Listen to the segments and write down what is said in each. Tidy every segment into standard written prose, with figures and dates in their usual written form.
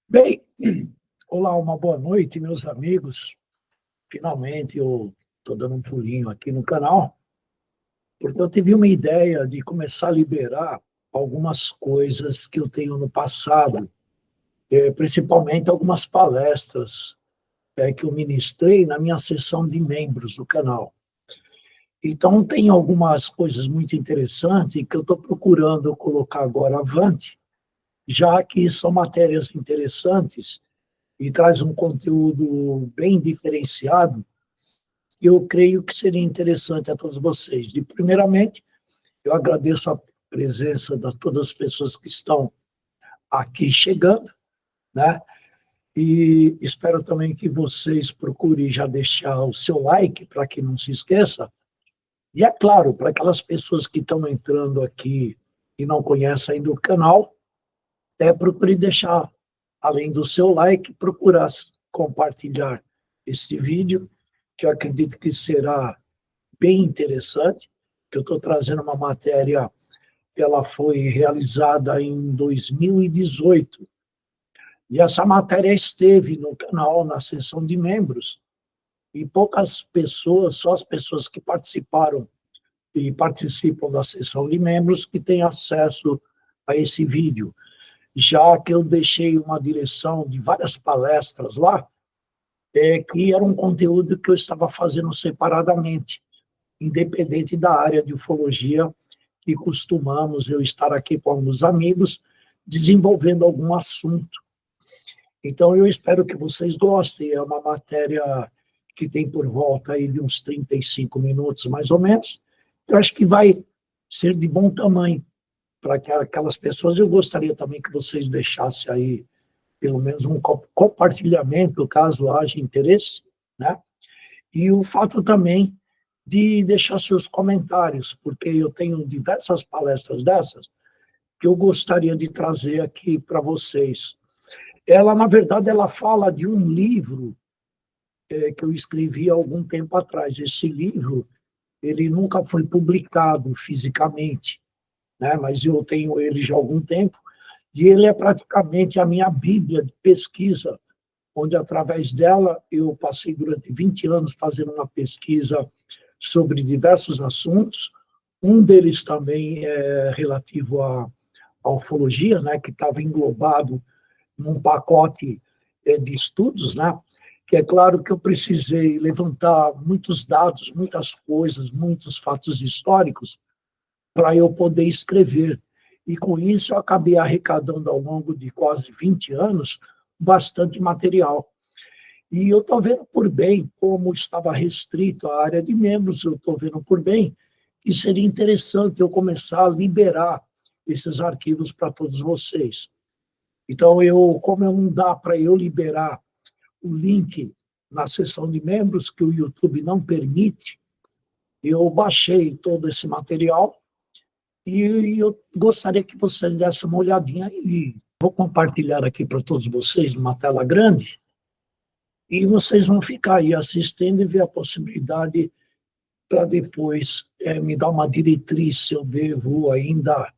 Bem, olá, uma boa noite, meus amigos. Finalmente eu estou dando um pulinho aqui no canal, porque eu tive uma ideia de começar a liberar algumas coisas que eu tenho no passado, principalmente algumas palestras que eu ministrei na minha sessão de membros do canal. Então, tem algumas coisas muito interessantes que eu estou procurando colocar agora avante, já que são matérias interessantes e traz um conteúdo bem diferenciado, eu creio que seria interessante a todos vocês. E, primeiramente, eu agradeço a presença de todas as pessoas que estão aqui chegando, né? E espero também que vocês procurem já deixar o seu like, para que não se esqueça. E, é claro, para aquelas pessoas que estão entrando aqui e não conhecem ainda o canal, procure deixar, além do seu like, procurar compartilhar esse vídeo, que eu acredito que será bem interessante, que eu estou trazendo uma matéria que ela foi realizada em 2018, e essa matéria esteve no canal, na seção de membros, e poucas pessoas, só as pessoas que participaram e participam da seção de membros, que têm acesso a esse vídeo, já que eu deixei uma direção de várias palestras lá, que era um conteúdo que eu estava fazendo separadamente, independente da área de ufologia, e costumamos eu estar aqui com alguns amigos, desenvolvendo algum assunto. Então, eu espero que vocês gostem. É uma matéria que tem por volta aí de uns 35 minutos, mais ou menos. Eu acho que vai ser de bom tamanho para aquelas pessoas. Eu gostaria também que vocês deixassem aí pelo menos um compartilhamento, caso haja interesse, né? E o fato também de deixar seus comentários, porque eu tenho diversas palestras dessas que eu gostaria de trazer aqui para vocês. Ela, na verdade, ela fala de um livro que eu escrevi há algum tempo atrás. Esse livro, ele nunca foi publicado fisicamente, né? Mas eu tenho ele já há algum tempo, e ele é praticamente a minha bíblia de pesquisa, onde, através dela, eu passei durante 20 anos fazendo uma pesquisa sobre diversos assuntos. Um deles também é relativo à ufologia, né, que estava englobado num pacote de estudos, né, que é claro que eu precisei levantar muitos dados, muitas coisas, muitos fatos históricos, para eu poder escrever. E, com isso, eu acabei arrecadando, ao longo de quase 20 anos, bastante material. E eu estou vendo por bem, como estava restrito à área de membros, eu estou vendo por bem que seria interessante eu começar a liberar esses arquivos para todos vocês. Então, como não dá para eu liberar o link na seção de membros, que o YouTube não permite, eu baixei todo esse material. E eu gostaria que vocês dessem uma olhadinha e vou compartilhar aqui para todos vocês numa tela grande, e vocês vão ficar aí assistindo e ver a possibilidade para depois me dar uma diretriz se eu devo ainda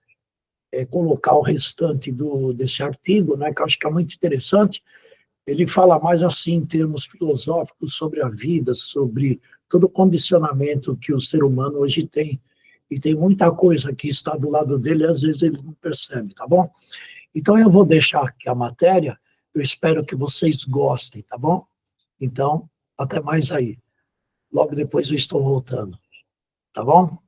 colocar o restante desse artigo, né, que eu acho que é muito interessante. Ele fala mais assim em termos filosóficos sobre a vida, sobre todo o condicionamento que o ser humano hoje tem. E tem muita coisa que está do lado dele, e às vezes ele não percebe, tá bom? Então, eu vou deixar aqui a matéria, eu espero que vocês gostem, tá bom? Então, até mais aí. Logo depois eu estou voltando, tá bom?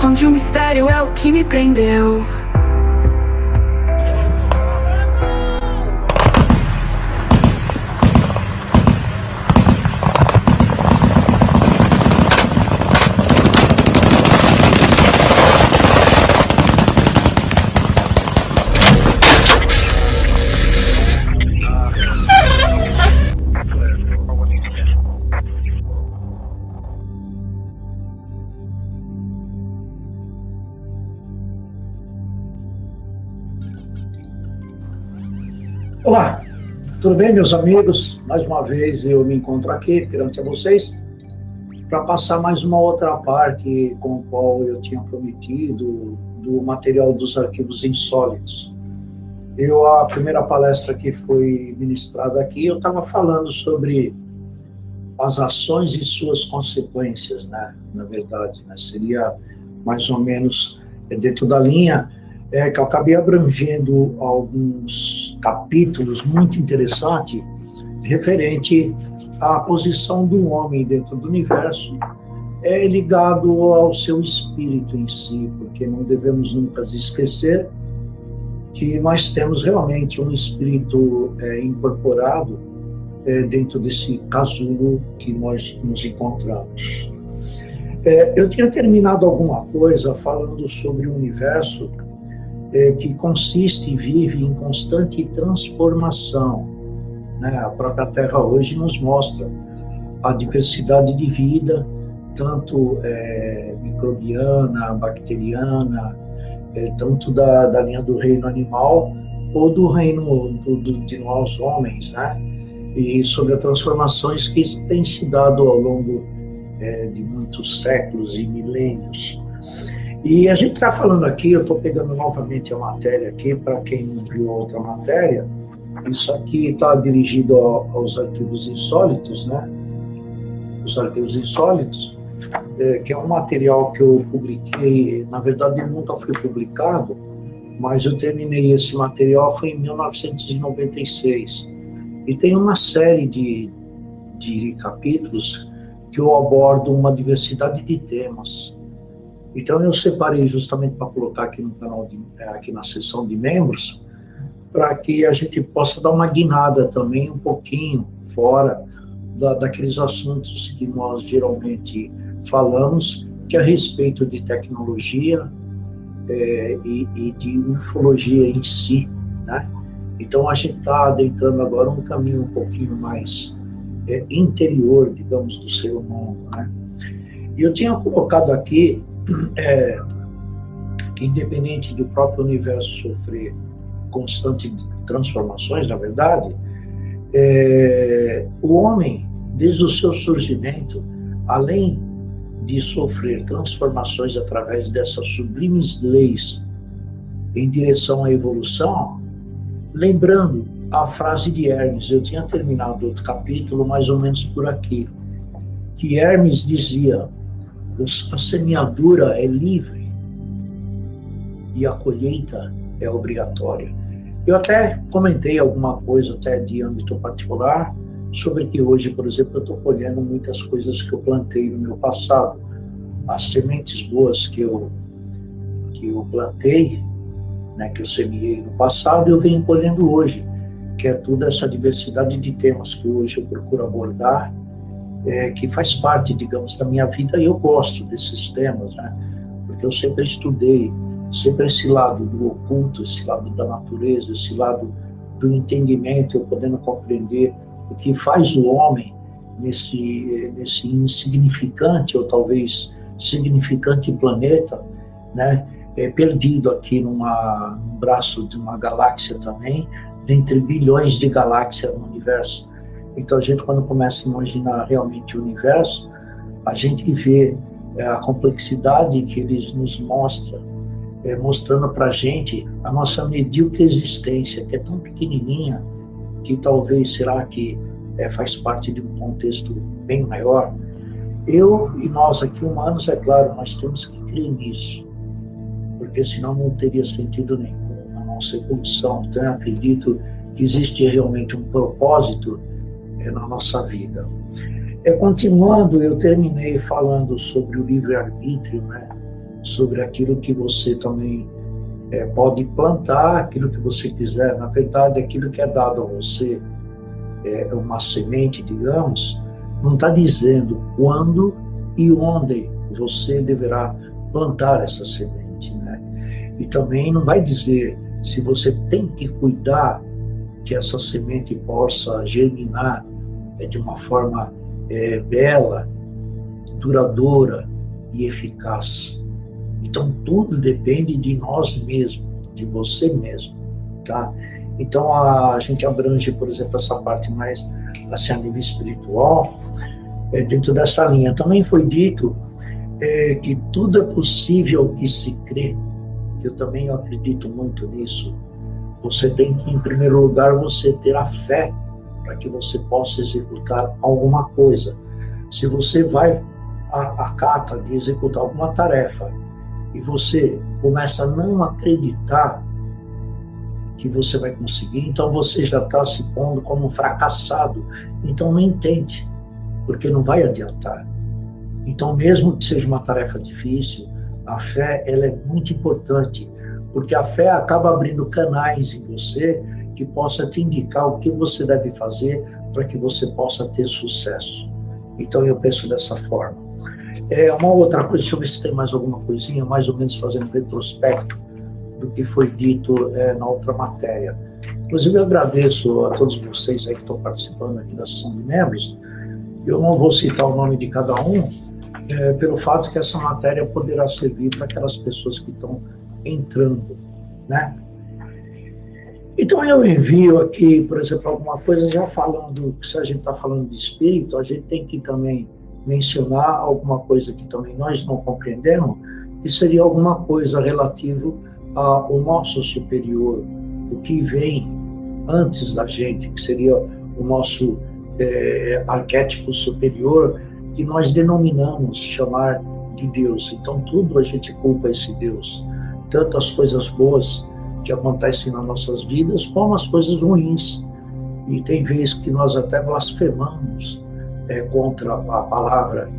Onde o mistério é o que me prendeu. Olá, tudo bem, meus amigos? Mais uma vez eu me encontro aqui perante a vocês para passar mais uma outra parte com o qual eu tinha prometido do material dos arquivos insólitos. A primeira palestra que foi ministrada aqui, eu estava falando sobre as ações e suas consequências, né? Na verdade, né? Seria mais ou menos dentro da linha que eu acabei abrangendo alguns capítulos muito interessantes referente à posição do homem dentro do universo, ligado ao seu espírito em si, porque não devemos nunca esquecer que nós temos realmente um espírito incorporado dentro desse casulo que nós nos encontramos. Eu tinha terminado alguma coisa falando sobre o universo que consiste e vive em constante transformação, né? A própria Terra hoje nos mostra a diversidade de vida, tanto microbiana, bacteriana, tanto da linha do reino animal ou do reino de nós homens, né? E sobre as transformações que têm se dado ao longo de muitos séculos e milênios. E a gente está falando aqui, eu estou pegando novamente a matéria aqui, para quem não viu a outra matéria, isso aqui está dirigido aos arquivos insólitos, né? Os arquivos insólitos, que é um material que eu publiquei, na verdade ele nunca foi publicado, mas eu terminei esse material foi em 1996. E tem uma série de capítulos que eu abordo uma diversidade de temas. Então eu separei justamente para colocar aqui no canal, aqui na seção de membros, para que a gente possa dar uma guinada também um pouquinho fora daqueles assuntos que nós geralmente falamos, que é a respeito de tecnologia e de ufologia em si, né? Então a gente está adentrando agora um caminho um pouquinho mais interior, digamos, do ser humano, né? E eu tinha colocado aqui que independente do próprio universo sofrer constantes transformações, na verdade, o homem, desde o seu surgimento, além de sofrer transformações através dessas sublimes leis em direção à evolução, lembrando a frase de Hermes, eu tinha terminado outro capítulo mais ou menos por aqui, que Hermes dizia: a semeadura é livre e a colheita é obrigatória. Eu até comentei alguma coisa até de âmbito particular sobre que hoje, por exemplo, eu estou colhendo muitas coisas que eu plantei no meu passado. As sementes boas que eu plantei, né, que eu semeei no passado, eu venho colhendo hoje, que é toda essa diversidade de temas que hoje eu procuro abordar, que faz parte, digamos, da minha vida, e eu gosto desses temas, né? Porque eu sempre estudei, sempre esse lado do oculto, esse lado da natureza, esse lado do entendimento, eu podendo compreender o que faz o homem nesse insignificante, ou talvez significante planeta, né? Perdido aqui num braço de uma galáxia também, dentre bilhões de galáxias no universo. Então, a gente, quando começa a imaginar realmente o universo, a gente vê a complexidade que eles nos mostram, mostrando para a gente a nossa medíocre existência, que é tão pequenininha, que talvez, será que faz parte de um contexto bem maior? Eu e nós aqui, humanos, é claro, nós temos que crer nisso, porque senão não teria sentido nenhum a nossa evolução. Então, eu acredito que existe realmente um propósito na nossa vida. Continuando, eu terminei falando sobre o livre-arbítrio, né? Sobre aquilo que você também pode plantar, aquilo que você quiser. Na verdade, aquilo que é dado a você, uma semente, digamos, não está dizendo quando e onde você deverá plantar essa semente, né? E também não vai dizer se você tem que cuidar que essa semente possa germinar de uma forma bela, duradoura e eficaz. Então, tudo depende de nós mesmos, de você mesmo, tá? Então, a gente abrange, por exemplo, essa parte mais assim, a nível espiritual, dentro dessa linha. Também foi dito que tudo é possível que se crê, que eu também acredito muito nisso. Você tem que, em primeiro lugar, você ter a fé para que você possa executar alguma coisa. Se você vai à cata de executar alguma tarefa e você começa a não acreditar que você vai conseguir, então você já está se pondo como um fracassado. Então nem tente, porque não vai adiantar. Então, mesmo que seja uma tarefa difícil, a fé ela é muito importante, porque a fé acaba abrindo canais em você que possa te indicar o que você deve fazer para que você possa ter sucesso. Então, eu penso dessa forma. Uma outra coisa, deixa eu ver se tem mais alguma coisinha, mais ou menos fazendo um retrospecto do que foi dito na outra matéria. Inclusive, eu agradeço a todos vocês aí que estão participando aqui da sessão de membros. Eu não vou citar o nome de cada um, pelo fato que essa matéria poderá servir para aquelas pessoas que estão entrando, né? Então, eu envio aqui, por exemplo, alguma coisa já falando, se a gente está falando de espírito, a gente tem que também mencionar alguma coisa que também nós não compreendemos, que seria alguma coisa relativo ao nosso superior, o que vem antes da gente, que seria o nosso arquétipo superior, que nós denominamos chamar de Deus. Então, tudo a gente culpa esse Deus, tanto as coisas boas que acontecem nas nossas vidas, como as coisas ruins. E tem vezes que nós até blasfemamos contra a palavra,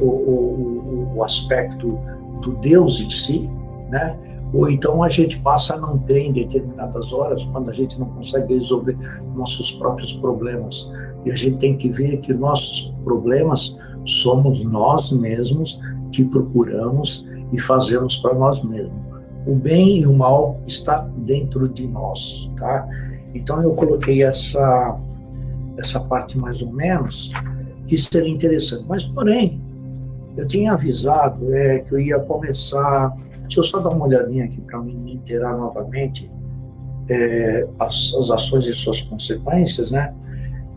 o aspecto do Deus em si, né? Ou então a gente passa a não ter em determinadas horas, quando a gente não consegue resolver nossos próprios problemas. E a gente tem que ver que nossos problemas somos nós mesmos que procuramos e fazemos para nós mesmos. O bem e o mal está dentro de nós, tá? Então eu coloquei essa parte mais ou menos, que seria interessante. Mas, porém, eu tinha avisado que eu ia começar. Deixa eu só dar uma olhadinha aqui para me inteirar novamente as ações e suas consequências, né?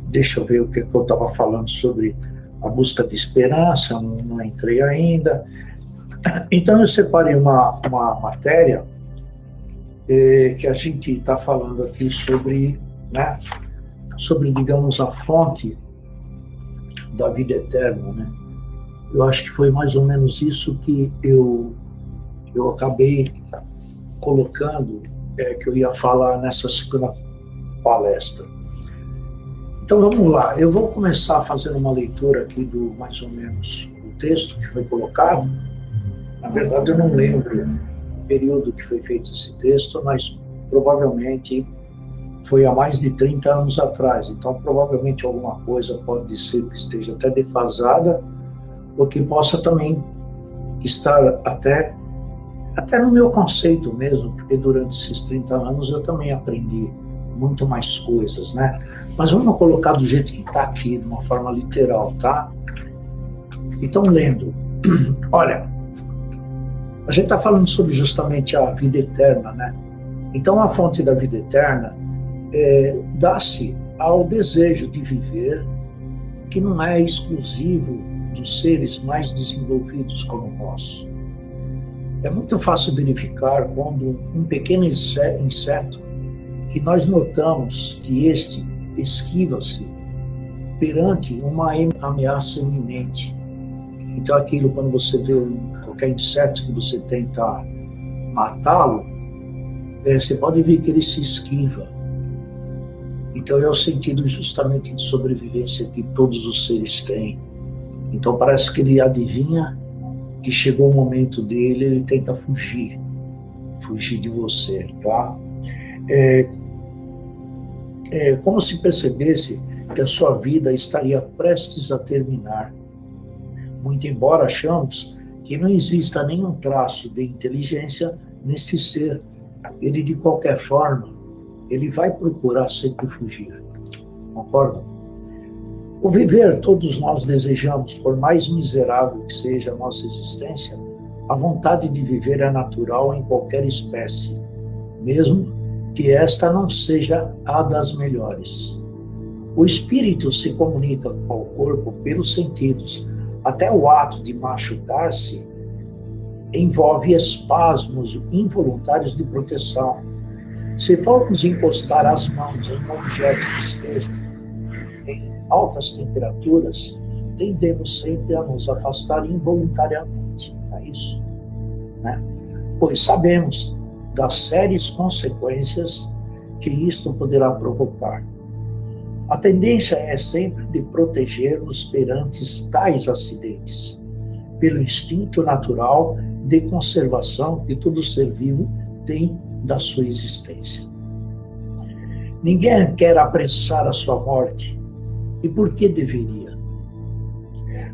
Deixa eu ver o que eu estava falando sobre a busca de esperança, não entrei ainda. Então, eu separei uma matéria que a gente está falando aqui sobre, né, sobre, digamos, a fonte da vida eterna, né? Eu acho que foi mais ou menos isso que eu acabei colocando, que eu ia falar nessa segunda palestra. Então, vamos lá. Eu vou começar fazendo uma leitura aqui do, mais ou menos, o texto que foi colocado. Na verdade, eu não lembro o período que foi feito esse texto, mas provavelmente foi há mais de 30 anos atrás. Então, provavelmente alguma coisa pode ser que esteja até defasada, ou que possa também estar até no meu conceito mesmo, porque durante esses 30 anos eu também aprendi muito mais coisas, né? Mas vamos colocar do jeito que está aqui, de uma forma literal, tá? Então, lendo. Olha, a gente está falando sobre justamente a vida eterna, né? Então, a fonte da vida eterna dá-se ao desejo de viver, que não é exclusivo dos seres mais desenvolvidos como nós. É muito fácil verificar quando um pequeno inseto, que nós notamos que este esquiva-se perante uma ameaça iminente. Então, aquilo, quando você vê qualquer inseto que você tenta matá-lo, você pode ver que ele se esquiva. Então, é o sentido justamente de sobrevivência que todos os seres têm. Então, parece que ele adivinha que chegou o momento dele, ele tenta fugir de você, tá? Como se percebesse que a sua vida estaria prestes a terminar. Muito embora achamos que não exista nenhum traço de inteligência nesse ser, ele, de qualquer forma, ele vai procurar sempre fugir. Concordam? O viver, todos nós desejamos, por mais miserável que seja a nossa existência, a vontade de viver é natural em qualquer espécie, mesmo que esta não seja a das melhores. O espírito se comunica ao corpo pelos sentidos. Até o ato de machucar-se envolve espasmos involuntários de proteção. Se formos encostar as mãos em um objeto que esteja em altas temperaturas, tendemos sempre a nos afastar involuntariamente. É isso, né? Pois sabemos das sérias consequências que isto poderá provocar. A tendência é sempre de proteger-nos perante tais acidentes, pelo instinto natural de conservação que todo ser vivo tem da sua existência. Ninguém quer apressar a sua morte. E por que deveria?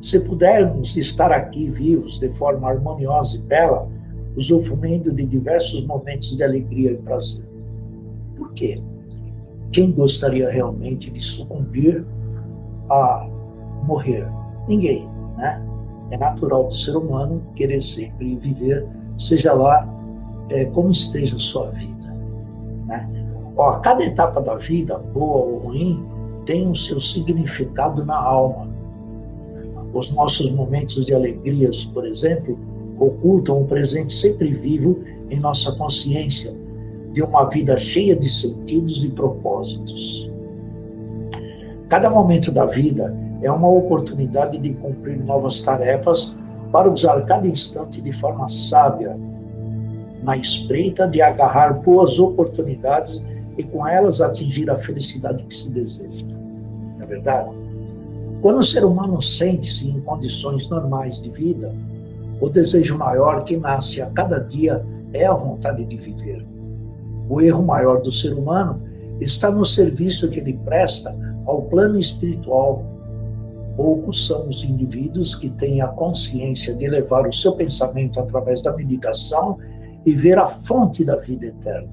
Se pudermos estar aqui vivos de forma harmoniosa e bela, usufruindo de diversos momentos de alegria e prazer. Por quê? Quem gostaria realmente de sucumbir a morrer? Ninguém, né? É natural do ser humano querer sempre viver, seja lá como esteja a sua vida, né? Cada etapa da vida, boa ou ruim, tem o seu significado na alma. Os nossos momentos de alegrias, por exemplo, ocultam o presente sempre vivo em nossa consciência, de uma vida cheia de sentidos e propósitos. Cada momento da vida é uma oportunidade de cumprir novas tarefas para usar cada instante de forma sábia, na espreita de agarrar boas oportunidades e com elas atingir a felicidade que se deseja. Não é verdade? Quando o ser humano sente-se em condições normais de vida, o desejo maior que nasce a cada dia é a vontade de viver. O erro maior do ser humano está no serviço que ele presta ao plano espiritual. Poucos são os indivíduos que têm a consciência de levar o seu pensamento através da meditação e ver a fonte da vida eterna.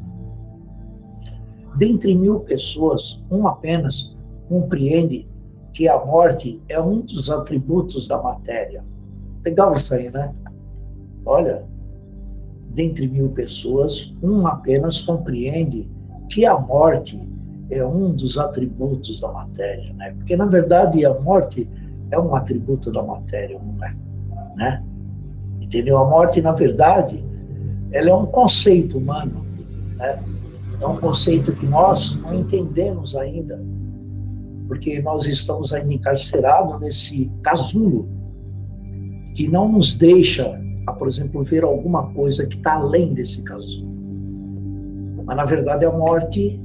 Dentre 1000 pessoas, um apenas compreende que a morte é um dos atributos da matéria. Legal isso aí, né? Olha, dentre 1000 pessoas, um apenas compreende que a morte é um dos atributos da matéria, né? Porque, na verdade, a morte é um atributo da matéria, não é? Né? Entendeu? A morte, na verdade, ela é um conceito humano, né? É um conceito que nós não entendemos ainda, porque nós estamos ainda encarcerados nesse casulo que não nos deixa, por exemplo, ver alguma coisa que está além desse casulo. Mas, na verdade, a morte,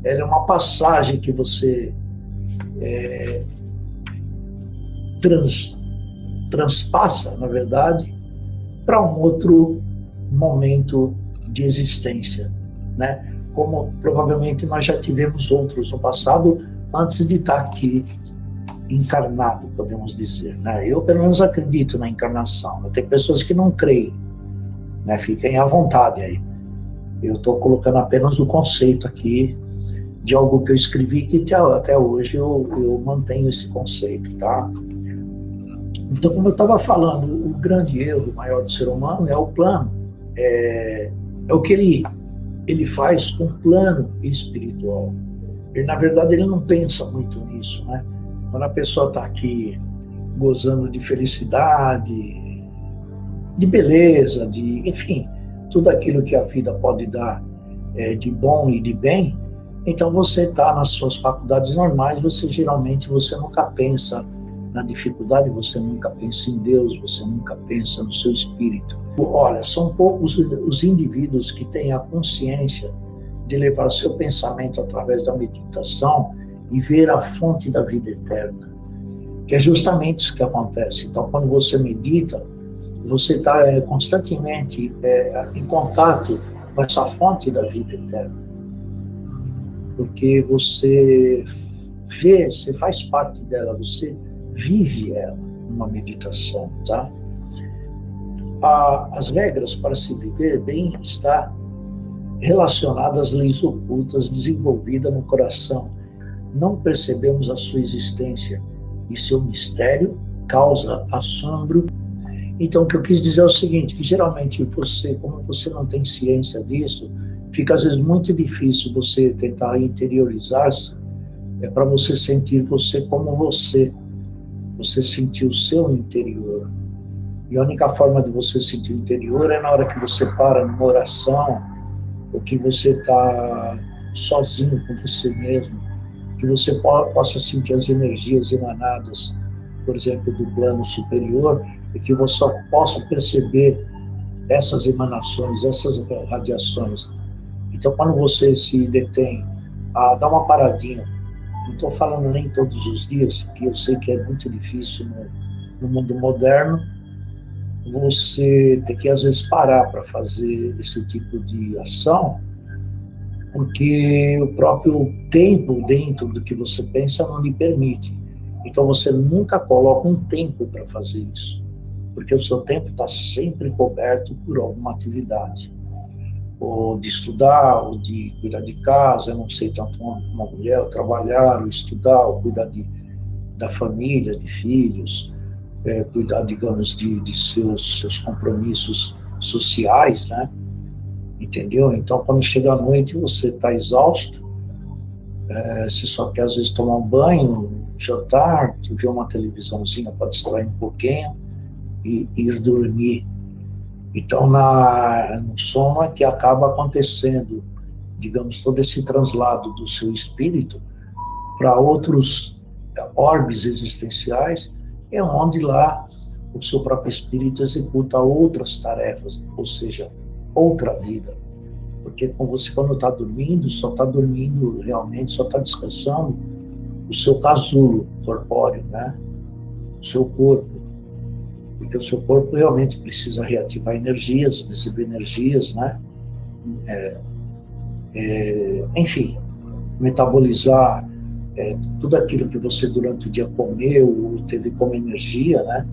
ela é uma passagem que você transpassa, na verdade, para um outro momento de existência, né? Como provavelmente nós já tivemos outros no passado, antes de estar aqui encarnado, podemos dizer, né? Eu, pelo menos, acredito na encarnação. Tem pessoas que não creem, né? Fiquem à vontade aí. Eu estou colocando apenas o conceito aqui de algo que eu escrevi, que até hoje eu mantenho esse conceito, tá? Então, como eu estava falando, o grande erro maior do ser humano é o plano, é o que ele faz com o plano espiritual. Ele, na verdade, ele não pensa muito nisso, né? Quando a pessoa está aqui gozando de felicidade, de beleza, enfim, tudo aquilo que a vida pode dar de bom e de bem, então você está nas suas faculdades normais, geralmente você nunca pensa na dificuldade, você nunca pensa em Deus, você nunca pensa no seu espírito. Olha, são poucos os indivíduos que têm a consciência de levar seu pensamento através da meditação e ver a fonte da vida eterna, que é justamente isso que acontece. Então, quando você medita, você está constantemente em contato com essa fonte da vida eterna, porque você vê, você faz parte dela, você vive ela numa meditação, tá? As regras para se viver bem está relacionadas às leis ocultas desenvolvidas no coração. Não percebemos a sua existência e seu mistério causa assombro. Então, o que eu quis dizer é o seguinte, que geralmente você, como você não tem ciência disso, fica às vezes muito difícil você tentar interiorizar-se, para você sentir você como você sentir o seu interior. E a única forma de você sentir o interior é na hora que você para numa oração, ou que você está sozinho com você mesmo, que você possa sentir as energias emanadas, por exemplo, do plano superior, e que você possa perceber essas emanações, essas radiações. Então, quando você se detém a dar uma paradinha, não estou falando nem todos os dias, porque eu sei que é muito difícil no mundo moderno, você tem que, às vezes, parar para fazer esse tipo de ação, porque o próprio tempo dentro do que você pensa não lhe permite. Então, você nunca coloca um tempo para fazer isso, porque o seu tempo está sempre coberto por alguma atividade, ou de estudar, ou de cuidar de casa, eu não sei, tanto uma mulher, ou trabalhar, ou estudar, ou cuidar da família, de filhos, cuidar, digamos, de seus compromissos sociais, né? Entendeu? Então, quando chega a noite, você está exausto, você só quer, às vezes, tomar um banho, jantar, ver uma televisãozinha para distrair um pouquinho e ir dormir. Então, no sono é que acaba acontecendo, digamos, todo esse translado do seu espírito para outros orbes existenciais, é onde lá o seu próprio espírito executa outras tarefas, ou seja, outra vida. Porque quando está dormindo, só está dormindo realmente, só está descansando o seu casulo corpóreo, né? O seu corpo. Porque o seu corpo realmente precisa reativar energias, receber energias, né? Enfim, metabolizar tudo aquilo que você durante o dia comeu ou teve como energia, né?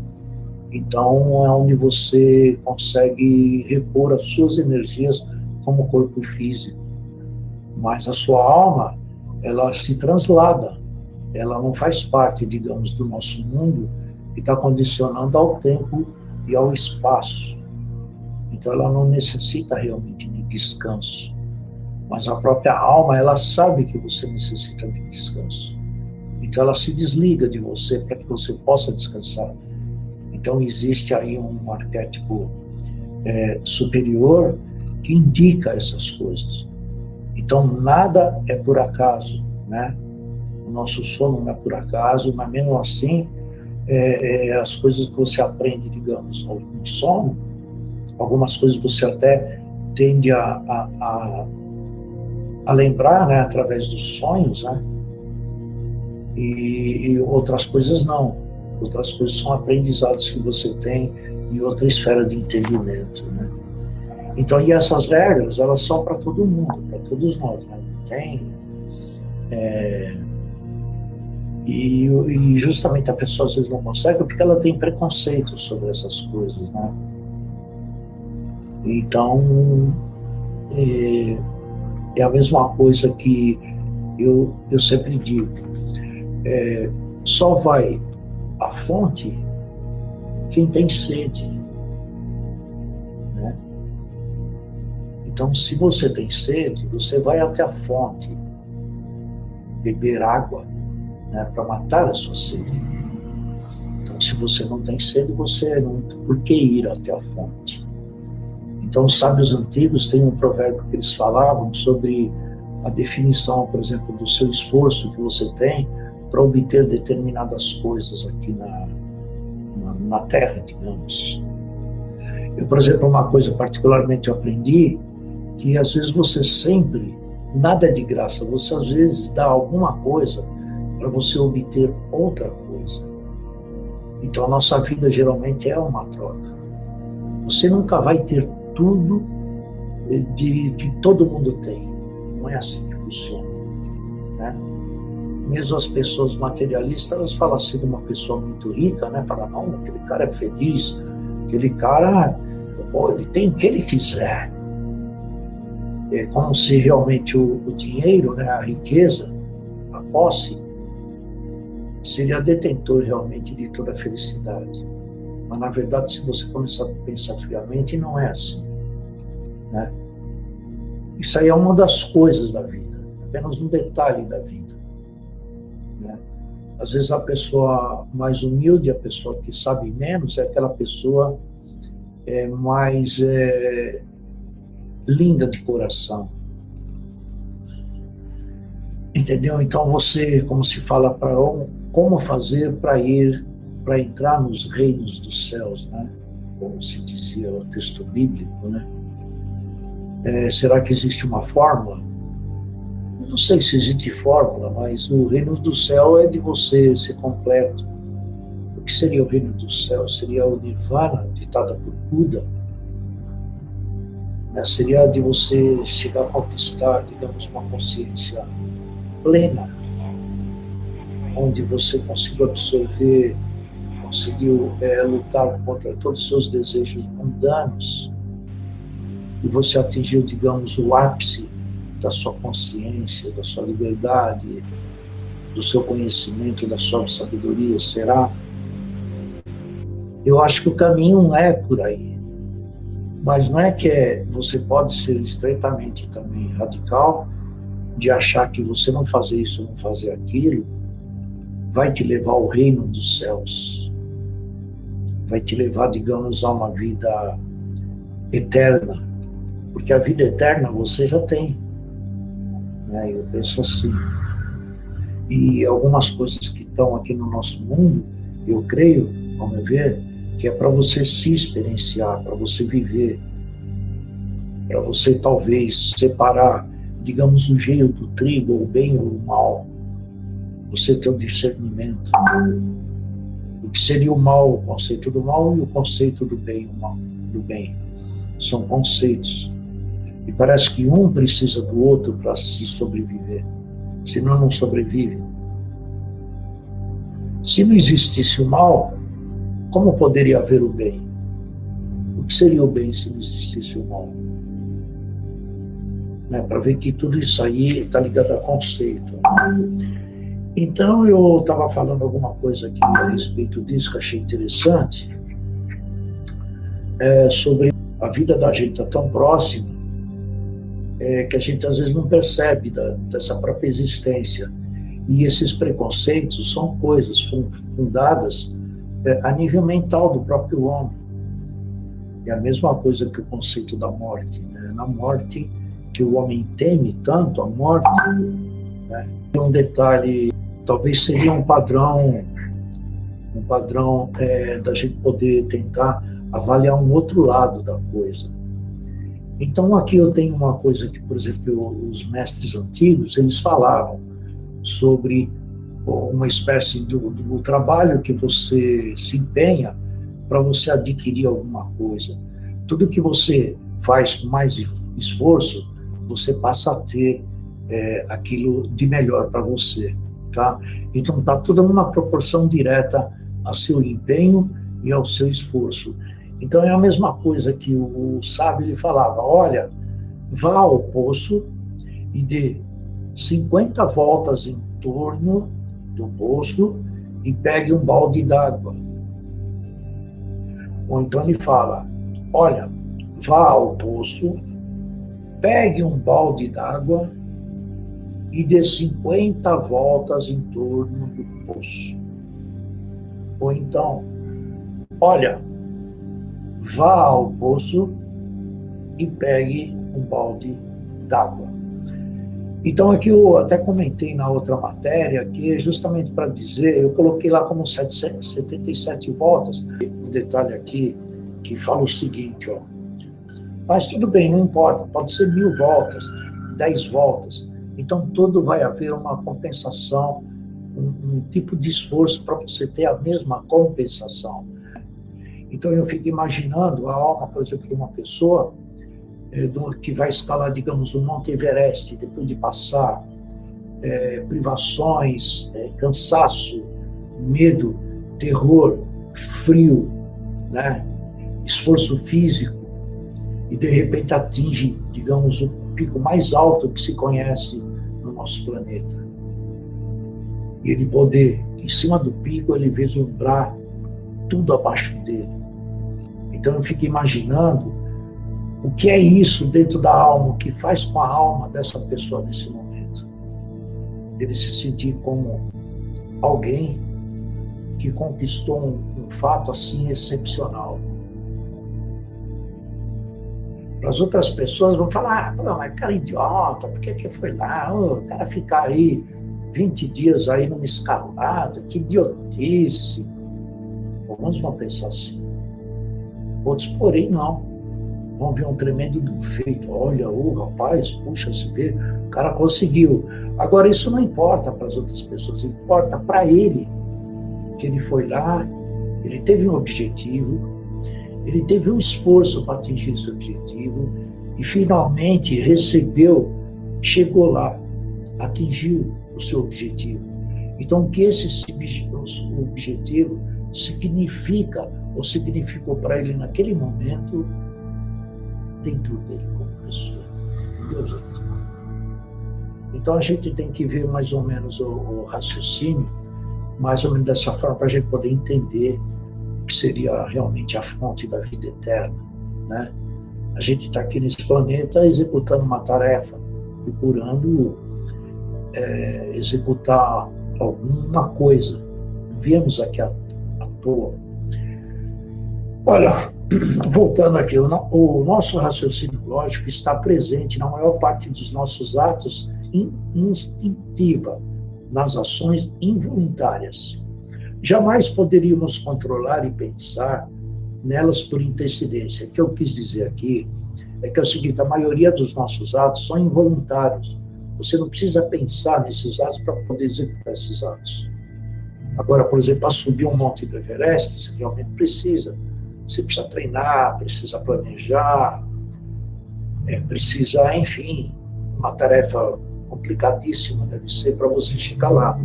Então, é onde você consegue repor as suas energias como corpo físico. Mas a sua alma, ela se translada. Ela não faz parte, digamos, do nosso mundo que está condicionando ao tempo e ao espaço. Então, ela não necessita realmente de descanso. Mas a própria alma, ela sabe que você necessita de descanso. Então, ela se desliga de você para que você possa descansar. Então, existe aí um arquétipo superior que indica essas coisas. Então, nada é por acaso, né? O nosso sono não é por acaso, mas mesmo assim, as coisas que você aprende, digamos, no sono, algumas coisas você até tende a lembrar, né, através dos sonhos, né? E outras coisas não. Outras coisas são aprendizados que você tem em outra esfera de entendimento, né? Então, e essas regras, elas são para todo mundo, para todos nós, né? E justamente a pessoa às vezes não consegue porque ela tem preconceito sobre essas coisas, né? Então, é a mesma coisa que eu sempre digo, só vai à fonte quem tem sede, né? Então, se você tem sede, você vai até a fonte beber água, né, para matar a sua sede. Então, se você não tem sede, você não tem por que ir até a fonte. Então, os sábios antigos têm um provérbio que eles falavam sobre a definição, por exemplo, do seu esforço que você tem para obter determinadas coisas aqui na Terra, digamos. Eu, por exemplo, uma coisa particularmente eu aprendi, que às vezes você sempre, nada é de graça, você às vezes dá alguma coisa para você obter outra coisa. Então, a nossa vida geralmente é uma troca. Você nunca vai ter tudo que todo mundo tem. Não é assim que funciona, né? Mesmo as pessoas materialistas, elas falam assim de uma pessoa muito rica, né? Falam, não, aquele cara é feliz, aquele cara, ele tem o que ele quiser. É como se realmente o dinheiro, né, a riqueza, a posse, seria detentor realmente de toda a felicidade. Mas, na verdade, se você começar a pensar friamente, não é assim, né? Isso aí é uma das coisas da vida, apenas um detalhe da vida, né? Às vezes a pessoa mais humilde, a pessoa que sabe menos, é aquela pessoa mais linda de coração. Entendeu? Então você, como se fala para como fazer para entrar nos reinos dos céus, né? Como se dizia o texto bíblico, né? Será que existe uma fórmula? Eu não sei se existe fórmula, mas o reino do céu é de você ser completo. O que seria o reino do céu? Seria o nirvana, ditada por Buda, né? Seria de você chegar a conquistar, digamos, uma consciência plena, onde você conseguiu absorver, conseguiu lutar contra todos os seus desejos mundanos, e você atingiu, digamos, o ápice da sua consciência, da sua liberdade, do seu conhecimento, da sua sabedoria, será? Eu acho que o caminho não é por aí. Mas não é que você pode ser estreitamente também radical, de achar que você não fazer isso, não fazer aquilo, vai te levar ao reino dos céus. Vai te levar, digamos, a uma vida eterna. Porque a vida eterna você já tem, né? Eu penso assim. E algumas coisas que estão aqui no nosso mundo, eu creio, ao meu ver, que é para você se experienciar, para você viver, para você talvez separar, digamos, o joio do trigo, o bem ou o mal. Você ter um discernimento. O que seria o mal, o conceito do mal, e o conceito do bem, o mal, do bem. São conceitos. E parece que um precisa do outro para se sobreviver. Senão não sobrevive. Se não existisse o mal, como poderia haver o bem? O que seria o bem se não existisse o mal? Né? Para ver que tudo isso aí está ligado a conceito. Então eu estava falando alguma coisa aqui a respeito disso que achei interessante, sobre a vida da gente tão próxima, que a gente às vezes não percebe dessa própria existência. E esses preconceitos são coisas fundadas a nível mental do próprio homem. É a mesma coisa que o conceito da morte, né? Na morte, que o homem teme tanto, a morte, né? Um detalhe, talvez seria um padrão da gente poder tentar avaliar um outro lado da coisa. Então aqui eu tenho uma coisa que, por exemplo, os mestres antigos, eles falavam sobre uma espécie do trabalho que você se empenha para você adquirir alguma coisa. Tudo que você faz com mais esforço, você passa a ter aquilo de melhor para você, tá? Então está tudo numa proporção direta ao seu empenho e ao seu esforço. Então é a mesma coisa que o sábio lhe falava: olha, vá ao poço e dê 50 voltas em torno do poço e pegue um balde d'água. Ou então ele fala: olha, vá ao poço, pegue um balde d'água e dê 50 voltas em torno do poço. Ou então, olha, vá ao poço e pegue um balde d'água. Então aqui eu até comentei na outra matéria que é justamente para dizer, eu coloquei lá como 77 voltas, um detalhe aqui que fala o seguinte, ó: mas tudo bem, não importa, pode ser 1000 voltas, 10 voltas, então tudo vai haver uma compensação, um tipo de esforço para você ter a mesma compensação. Então eu fico imaginando a alma, por exemplo, de uma pessoa que vai escalar, digamos, o Monte Everest, depois de passar privações, cansaço, medo, terror, frio, né? Esforço físico, e de repente atinge, digamos, o pico mais alto que se conhece no nosso planeta. E ele poder, em cima do pico, ele vislumbrar tudo abaixo dele. Então eu fico imaginando O que é isso dentro da alma? O que faz com a alma dessa pessoa nesse momento? Ele se sentir como alguém que conquistou um fato assim excepcional. Para as outras pessoas vão falar, mas cara idiota, por que foi lá? O cara ficar aí 20 dias aí numa escalada, que idiotice. Alguns vão pensar assim. Outros, porém, não. Vão ver um tremendo feito. Olha, rapaz, puxa, se vê, o cara conseguiu. Agora, isso não importa para as outras pessoas, importa para ele, que ele foi lá, ele teve um objetivo, ele teve um esforço para atingir esse objetivo e finalmente chegou lá, atingiu o seu objetivo. Então, o que esse objetivo significa ou significou para ele naquele momento, dentro dele como pessoa. Entendeu, gente? Então, a gente tem que ver mais ou menos o raciocínio, mais ou menos dessa forma, para a gente poder entender que seria realmente a fonte da vida eterna, né? A gente está aqui nesse planeta executando uma tarefa, procurando executar alguma coisa. Não viemos aqui à toa. Olha, voltando aqui, o nosso raciocínio lógico está presente na maior parte dos nossos atos instintiva, nas ações involuntárias. Jamais poderíamos controlar e pensar nelas por intercedência. O que eu quis dizer aqui é que é o seguinte, a maioria dos nossos atos são involuntários. Você não precisa pensar nesses atos para poder executar esses atos. Agora, por exemplo, para subir um monte do Everest, você realmente precisa. Você precisa treinar, precisa planejar, precisa, enfim, uma tarefa complicadíssima deve ser para você chegar lá.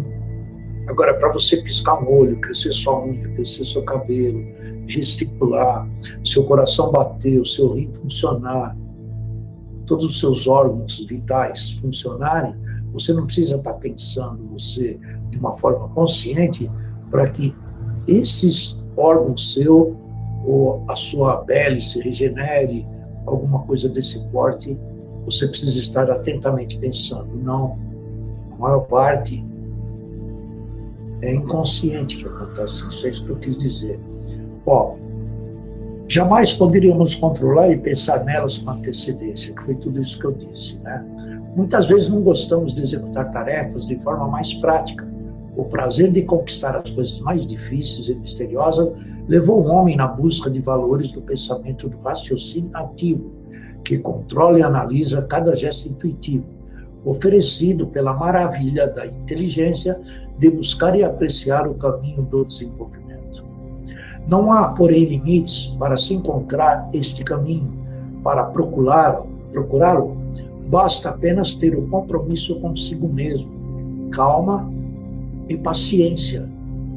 Agora, para você piscar um olho, crescer sua unha, crescer seu cabelo, gesticular, seu coração bater, o seu rim funcionar, todos os seus órgãos vitais funcionarem, você não precisa estar pensando você de uma forma consciente para que esses órgãos seus ou a sua pele se regenere, alguma coisa desse porte, você precisa estar atentamente pensando. Não, a maior parte é inconsciente que acontece isso, é isso que eu quis dizer. Jamais poderíamos controlar e pensar nelas com antecedência, que foi tudo isso que eu disse, né? Muitas vezes não gostamos de executar tarefas de forma mais prática. O prazer de conquistar as coisas mais difíceis e misteriosas levou o homem na busca de valores do pensamento do raciocínio ativo, que controla e analisa cada gesto intuitivo, oferecido pela maravilha da inteligência de buscar e apreciar o caminho do desenvolvimento. Não há, porém, limites para se encontrar este caminho. Para procurá-lo, basta apenas ter o compromisso consigo mesmo, calma e paciência,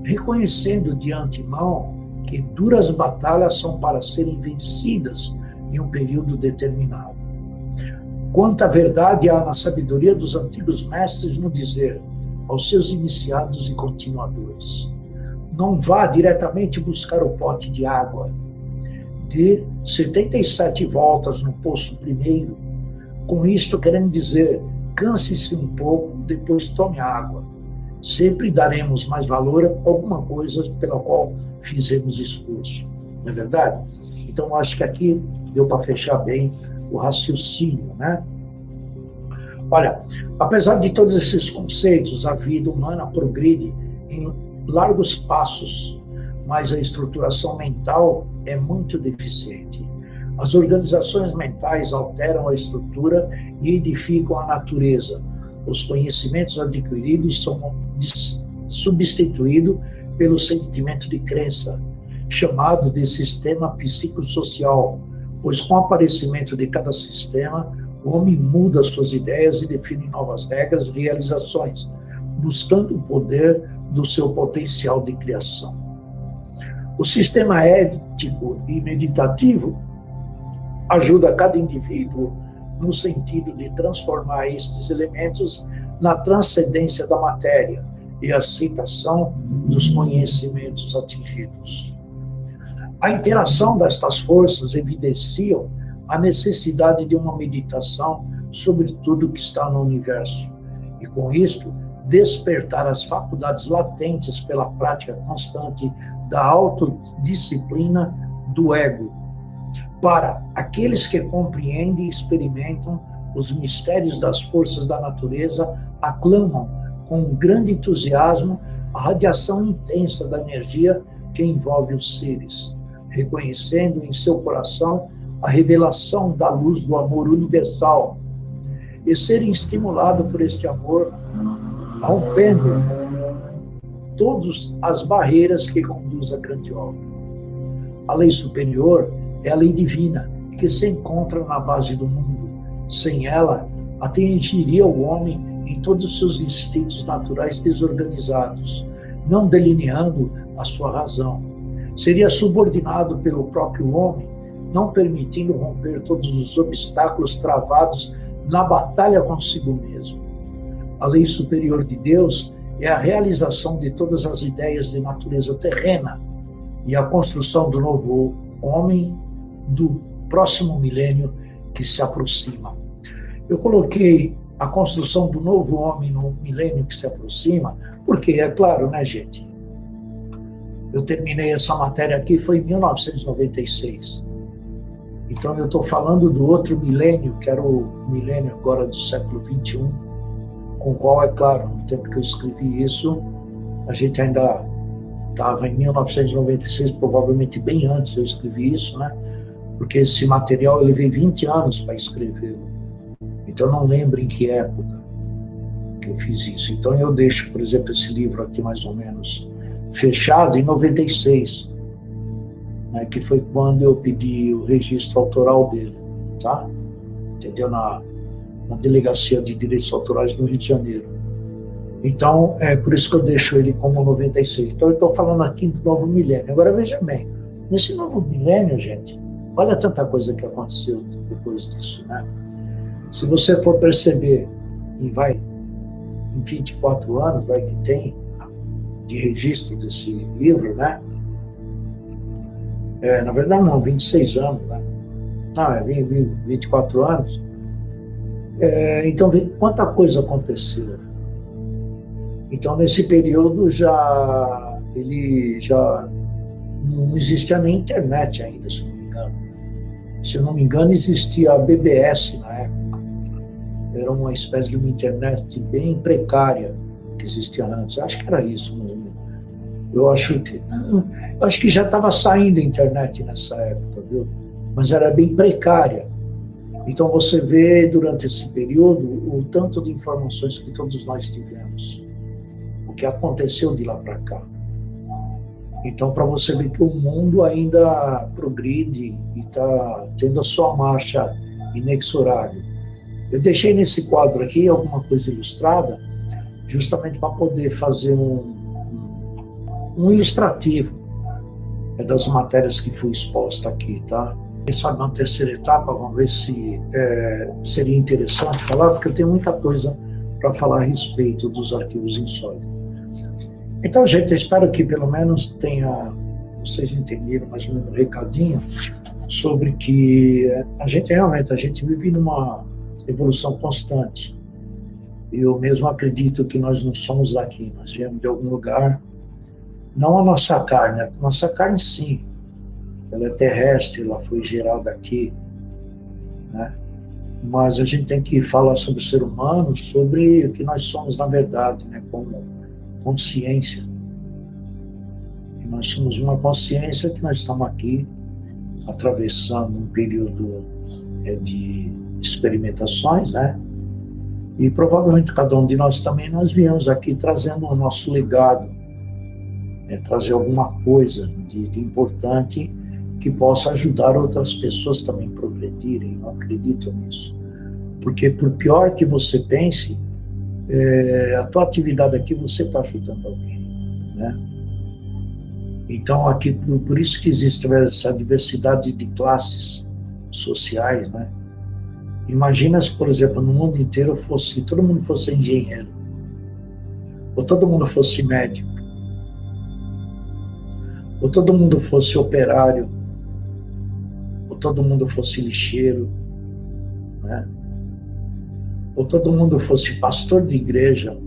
reconhecendo de antemão que duras batalhas são para serem vencidas em um período determinado. Quanta verdade há na sabedoria dos antigos mestres no dizer aos seus iniciados e continuadores: não vá diretamente buscar o pote de água. Dê 77 voltas no poço primeiro. Com isto querendo dizer, canse-se um pouco, depois tome água. Sempre daremos mais valor a alguma coisa pela qual fizemos esforço. Não é verdade? Então, acho que aqui deu para fechar bem o raciocínio, né? Olha, apesar de todos esses conceitos, a vida humana progride em largos passos, mas a estruturação mental é muito deficiente. As organizações mentais alteram a estrutura e edificam a natureza. Os conhecimentos adquiridos são substituídos pelo sentimento de crença, chamado de sistema psicossocial, pois com o aparecimento de cada sistema, o homem muda suas ideias e define novas regras e realizações, buscando o poder do seu potencial de criação. O sistema ético e meditativo ajuda cada indivíduo no sentido de transformar estes elementos na transcendência da matéria e aceitação dos conhecimentos atingidos. A interação destas forças evidenciam a necessidade de uma meditação sobre tudo que está no universo. E com isto, despertar as faculdades latentes pela prática constante da autodisciplina do ego. Para aqueles que compreendem e experimentam os mistérios das forças da natureza, aclamam com grande entusiasmo a radiação intensa da energia que envolve os seres, reconhecendo em seu coração a revelação da luz do amor universal, e serem estimulados por este amor, rompendo todas as barreiras que conduzem à grande obra. A lei superior é a lei divina, que se encontra na base do mundo. Sem ela, atingiria o homem em todos os seus instintos naturais desorganizados, não delineando a sua razão. Seria subordinado pelo próprio homem, não permitindo romper todos os obstáculos travados na batalha consigo mesmo. A lei superior de Deus é a realização de todas as ideias de natureza terrena e a construção do novo homem do próximo milênio que se aproxima. Eu coloquei a construção do novo homem no milênio que se aproxima, porque, é claro, né, gente? Eu terminei essa matéria aqui, foi em 1996. Então, eu estou falando do outro milênio, que era o milênio agora do século XXI, com o qual, é claro, no tempo que eu escrevi isso, a gente ainda estava em 1996, provavelmente bem antes eu escrevi isso, né? Porque esse material eu levei 20 anos para escrever. Então, não lembro em que época que eu fiz isso. Então, eu deixo, por exemplo, esse livro aqui, mais ou menos, fechado em 96, né, que foi quando eu pedi o registro autoral dele, tá? Entendeu? Na Delegacia de Direitos Autorais no Rio de Janeiro. Então, é por isso que eu deixo ele como 96. Então, eu estou falando aqui do novo milênio. Agora, veja bem, nesse novo milênio, gente, olha tanta coisa que aconteceu depois disso, né? Se você for perceber, em 24 anos, que tem de registro desse livro, né? Na verdade, não, 26 anos, né? Não, 24 anos. Então, quanta coisa aconteceu. Então, nesse período, ele já não existia nem internet ainda, se não me engano. Se eu não me engano, existia a BBS na época. Era uma espécie de uma internet bem precária que existia antes. Acho que era isso mesmo. Eu acho que já estava saindo a internet nessa época, viu? Mas era bem precária. Então você vê durante esse período o tanto de informações que todos nós tivemos, o que aconteceu de lá para cá. Então, para você ver que o mundo ainda progride e está tendo a sua marcha inexorável. Eu deixei nesse quadro aqui alguma coisa ilustrada, justamente para poder fazer um ilustrativo das matérias que foi exposta aqui, tá? Essa na terceira etapa, vamos ver se seria interessante falar, porque eu tenho muita coisa para falar a respeito dos arquivos insólitos. Então, gente, eu espero que pelo menos vocês entenderam mais ou menos um recadinho sobre que a gente vive numa evolução constante. Eu mesmo acredito que nós não somos daqui, nós viemos de algum lugar, não a nossa carne, a nossa carne sim, ela é terrestre, ela foi gerada aqui, né? Mas a gente tem que falar sobre o ser humano, sobre o que nós somos na verdade, né? Como consciência. Que nós somos uma consciência, que nós estamos aqui atravessando um período de experimentações, né? E provavelmente cada um de nós também, nós viemos aqui trazendo o nosso legado, trazer alguma coisa de importante que possa ajudar outras pessoas também a progredirem. Eu acredito nisso. Porque por pior que você pense, a tua atividade aqui, você está ajudando alguém, né? Então, aqui, por isso que existe essa diversidade de classes sociais, né? Imagina se, por exemplo, no mundo inteiro todo mundo fosse engenheiro, ou todo mundo fosse médico, ou todo mundo fosse operário, ou ou todo mundo fosse lixeiro, né? Ou todo mundo fosse pastor de igreja,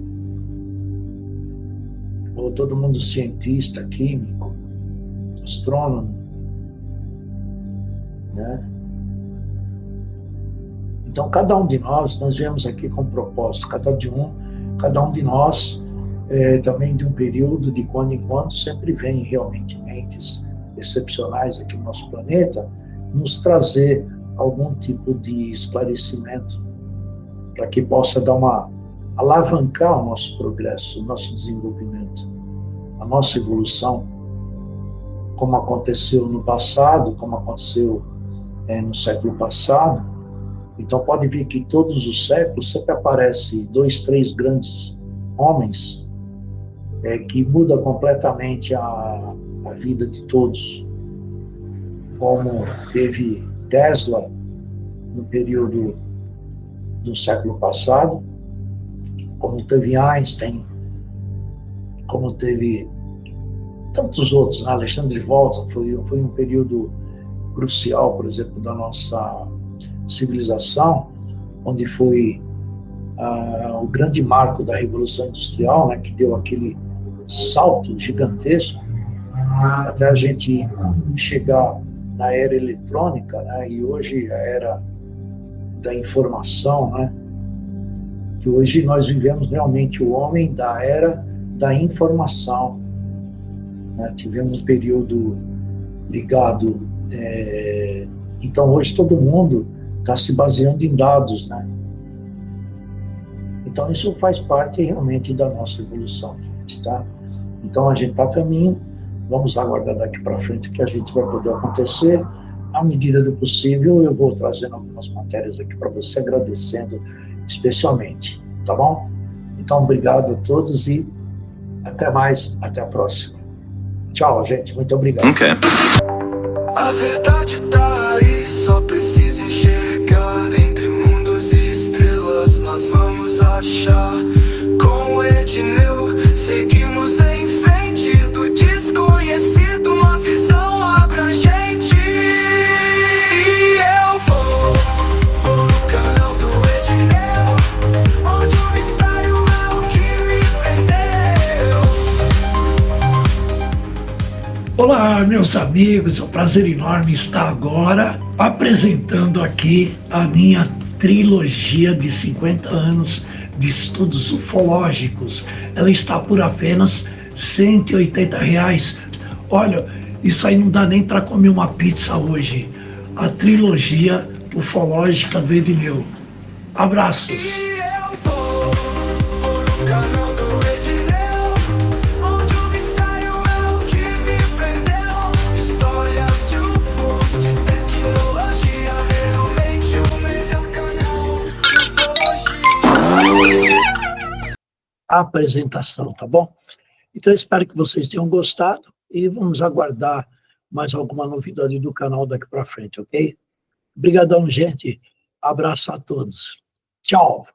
ou todo mundo cientista, químico, astrônomo, né? Então, cada um de nós viemos aqui com um propósito, cada um de nós também de um período, de quando em quando, sempre vem realmente mentes excepcionais aqui no nosso planeta, nos trazer algum tipo de esclarecimento para que possa alavancar o nosso progresso, o nosso desenvolvimento, a nossa evolução, como aconteceu no passado, como aconteceu no século passado. Então pode ver que todos os séculos sempre aparecem 2, 3 grandes homens que mudam completamente a vida de todos, como teve Tesla no período do século passado, como teve Einstein, como teve tantos outros, né? Alexandre Volta foi um período crucial, por exemplo, da nossa civilização, onde foi o grande marco da Revolução Industrial, né, que deu aquele salto gigantesco até a gente chegar na era eletrônica, né, e hoje a era da informação, né, que hoje nós vivemos realmente o homem da era da informação, né, tivemos um período ligado, então hoje todo mundo está se baseando em dados, né? Então isso faz parte realmente da nossa evolução, gente, tá? Então a gente está a caminho, vamos aguardar daqui para frente que a gente vai poder acontecer. À medida do possível, eu vou trazendo algumas matérias aqui para você, agradecendo especialmente, tá bom? Então, obrigado a todos e até mais, até a próxima. Tchau, gente, muito obrigado. Ok. A verdade tá aí, só precisa enxergar. Entre mundos e estrelas nós vamos achar. Com o Edneu seguimos em frente do desconhecido, uma visão abrangente. E eu vou no canal do Edneu, onde o mistério é o que me prendeu. Olá, meus amigos, é um prazer enorme estar agora apresentando aqui a minha trilogia de 50 anos de estudos ufológicos. Ela está por apenas R$180. Olha, isso aí não dá nem para comer uma pizza hoje. A trilogia ufológica do Edneu. Abraços. E eu vou no canal do Edneu, onde o mistério é o que me prendeu. Histórias de UFOs, de tecnologia, realmente o melhor canal de ufologia. Apresentação, tá bom? Então, eu espero que vocês tenham gostado e vamos aguardar mais alguma novidade do canal daqui para frente, ok? Obrigadão, gente. Abraço a todos. Tchau.